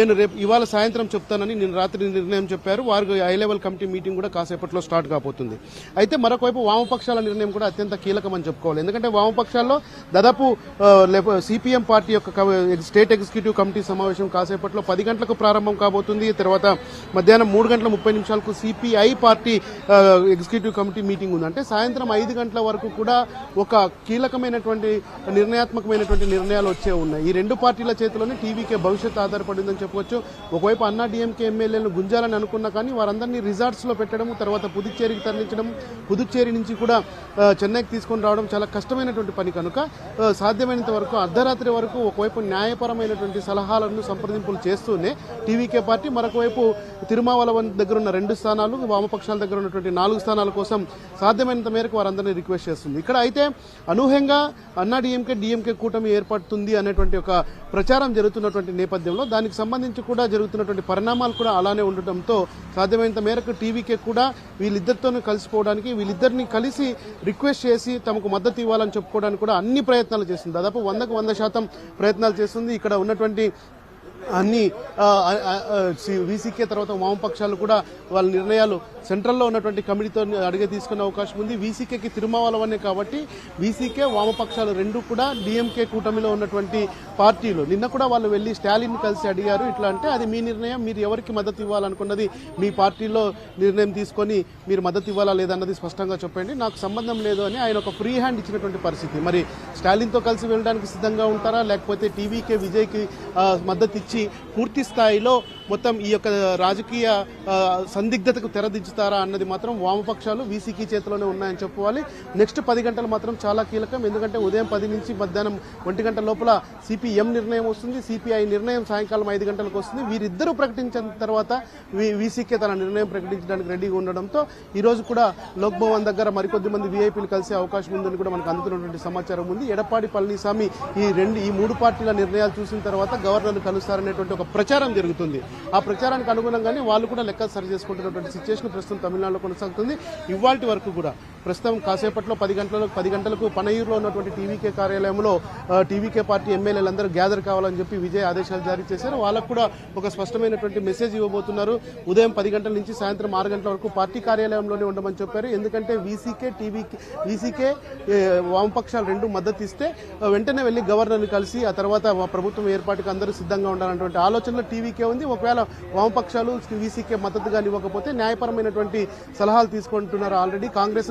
నేను రేపు ఇవాళ సాయంత్రం చెప్తానని నేను రాత్రి నిర్ణయం చెప్పారు. వారికి హై లెవెల్ కమిటీ మీటింగ్ కూడా కాసేపట్లో స్టార్ట్ కాబోతుంది. అయితే మరొకవైపు వామపక్షాల నిర్ణయం కూడా అత్యంత కీలకమని చెప్పుకోవాలి. ఎందుకంటే వామపక్షాల్లో దాదాపు సిపిఎం పార్టీ యొక్క స్టేట్ ఎగ్జిక్యూటివ్ కమిటీ సమావేశం కాసేపట్లో 10 గంటలకు ప్రారంభం కాబోతుంది. తర్వాత మధ్యాహ్నం 3:30 CPI party executive committee meeting ఉంది. అంటే సాయంత్రం 5 గంటల వరకు కూడా ఒక కీలకమైనటువంటి నిర్ణయాత్మకమైనటువంటి నిర్ణయాలు వచ్చే ఉన్నాయి. ఈ రెండు పార్టీల చేతిలోనే టీవీకే భవిష్యత్ ఆధారపడిందని చెప్పవచ్చు. ఒకవైపు అన్నా డిఎంకే ఎమ్మెల్యేలను గుంజాలని అనుకున్నా కానీ వారందరినీ రిసార్ట్స్ లో పెట్టడం, తర్వాత పుదుచ్చేరికి తరలించడం, పుదుచ్చేరి నుంచి కూడా చెన్నైకి తీసుకొని రావడం చాలా కష్టమైనటువంటి పని కనుక సాధ్యమైనంత వరకు అర్ధరాత్రి వరకు ఒకవైపు న్యాయపరమైనటువంటి సలహాలను సంప్రదింపులు చేస్తూనే టీవీకే పార్టీ, మరొకవైపు తిరుమావలవన్ దగ్గర ఉన్న 2 స్థానాలు, వామపక్షాల దగ్గర ఉన్నటువంటి 4 స్థానాల కోసం సాధ్యమైనంత మేరకు వారందరినీ రిక్వెస్ట్ చేస్తుంది. ఇక్కడ అయితే అనూహ్యంగా అన్నా డిఎంకే కూటమి ఏర్పడుతుంది అనేటువంటి ఒక ప్రచారం జరుగుతున్నటువంటి నేపథ్యంలో దానికి సంబంధించి కూడా జరుగుతున్నటువంటి పరిణామాలు కూడా అలానే ఉండటంతో సాధ్యమైనంత మేరకు టీవీకే కూడా వీళ్ళిద్దరితోనూ కలిసిపోవడానికి, వీళ్ళిద్దరిని కలిసి రిక్వెస్ట్ చేసి తమకు మద్దతు ఇవ్వాలని చెప్పుకోవడానికి కూడా అన్ని ప్రయత్నాలు చేస్తుంది. దాదాపు 100% ప్రయత్నాలు చేస్తుంది. ఇక్కడ ఉన్నటువంటి అన్ని వీసీకే తర్వాత వామపక్షాలు కూడా వాళ్ళ నిర్ణయాలు సెంట్రల్లో ఉన్నటువంటి కమిటీతో అడిగే తీసుకునే అవకాశం ఉంది. వీసీకేకి తిరుమావలవనే కాబట్టి వీసీకే వామపక్షాలు రెండు కూడా డిఎంకే కూటమిలో ఉన్నటువంటి పార్టీలు. నిన్న కూడా వాళ్ళు వెళ్లి స్టాలిన్ కలిసి అడిగారు. ఇట్లా అంటే అది మీ నిర్ణయం, మీరు ఎవరికి మద్దతు ఇవ్వాలనుకున్నది మీ పార్టీలో నిర్ణయం తీసుకొని మీరు మద్దతు ఇవ్వాలా లేదన్నది స్పష్టంగా చెప్పండి, నాకు సంబంధం లేదు అని ఆయన ఒక ఫ్రీ హ్యాండ్ ఇచ్చినటువంటి పరిస్థితి. మరి స్టాలిన్తో కలిసి వెళ్ళడానికి సిద్ధంగా ఉంటారా, లేకపోతే టీవీకే విజయ్కి మద్దతు ఇచ్చి పూర్తి స్థాయిలో మొత్తం ఈ యొక్క రాజకీయ సందిగ్ధతకు తెరదించుతారా అన్నది మాత్రం వామపక్షాలు వీసీకి చేతిలోనే ఉన్నాయని చెప్పుకోవాలి. నెక్స్ట్ 10 గంటలు మాత్రం చాలా కీలకం. ఎందుకంటే ఉదయం 10 నుంచి మధ్యాహ్నం 1 గంట లోపల సిపిఎం నిర్ణయం వస్తుంది, సిపిఐ నిర్ణయం సాయంకాలం 5 గంటలకు వస్తుంది. వీరిద్దరూ ప్రకటించిన తర్వాత వీసీకే తన నిర్ణయం ప్రకటించడానికి రెడీగా ఉండడంతో ఈ రోజు కూడా లోక్ భవన్ దగ్గర మరికొద్ది మంది వీఐపీలు కలిసే అవకాశం ఉందని కూడా మనకు అందుతున్నటువంటి సమాచారం ఉంది. ఎడప్పాడి పళనిస్వామి ఈ 3 పార్టీల నిర్ణయాలు చూసిన తర్వాత గవర్నర్ను కలుస్తారనేటువంటి ఒక ప్రచారం జరుగుతుంది. ఆ ప్రచారానికి అనుగుణంగానే వాళ్ళు కూడా లెక్కలు సరి చేసుకుంటున్నటువంటి సిచ్యువేషన్ ప్రస్తుతం తమిళనాడులో కొనసాగుతుంది. ఇవాల్టి వరకు కూడా ప్రస్తుతం కాసేపట్లో 10 గంటలకు పనయూరులో ఉన్నటువంటి టీవీకే కార్యాలయంలో టీవీకే పార్టీ ఎమ్మెల్యేలందరూ గ్యాదర్ కావాలని చెప్పి విజయ్ ఆదేశాలు జారీ చేశారు. వాళ్ళకు కూడా ఒక స్పష్టమైనటువంటి మెసేజ్ ఇవ్వబోతున్నారు. ఉదయం 10 గంటల నుంచి సాయంత్రం 6 గంటల వరకు పార్టీ కార్యాలయంలోనే ఉండమని చెప్పారు. ఎందుకంటే వీసీకే వామపక్షాలు రెండు మద్దతు ఇస్తే వెంటనే వెళ్లి గవర్నర్ని కలిసి ఆ తర్వాత ప్రభుత్వం ఏర్పాటుకు అందరూ సిద్ధంగా ఉండాలన్నటువంటి ఆలోచనలో టీవీకే ఉంది. ఒకవేళ వామపక్షాలు వీసీకే మద్దతుగా ఇవ్వకపోతే న్యాయపరమైనటువంటి సలహాలు తీసుకుంటున్నారు. ఆల్రెడీ కాంగ్రెస్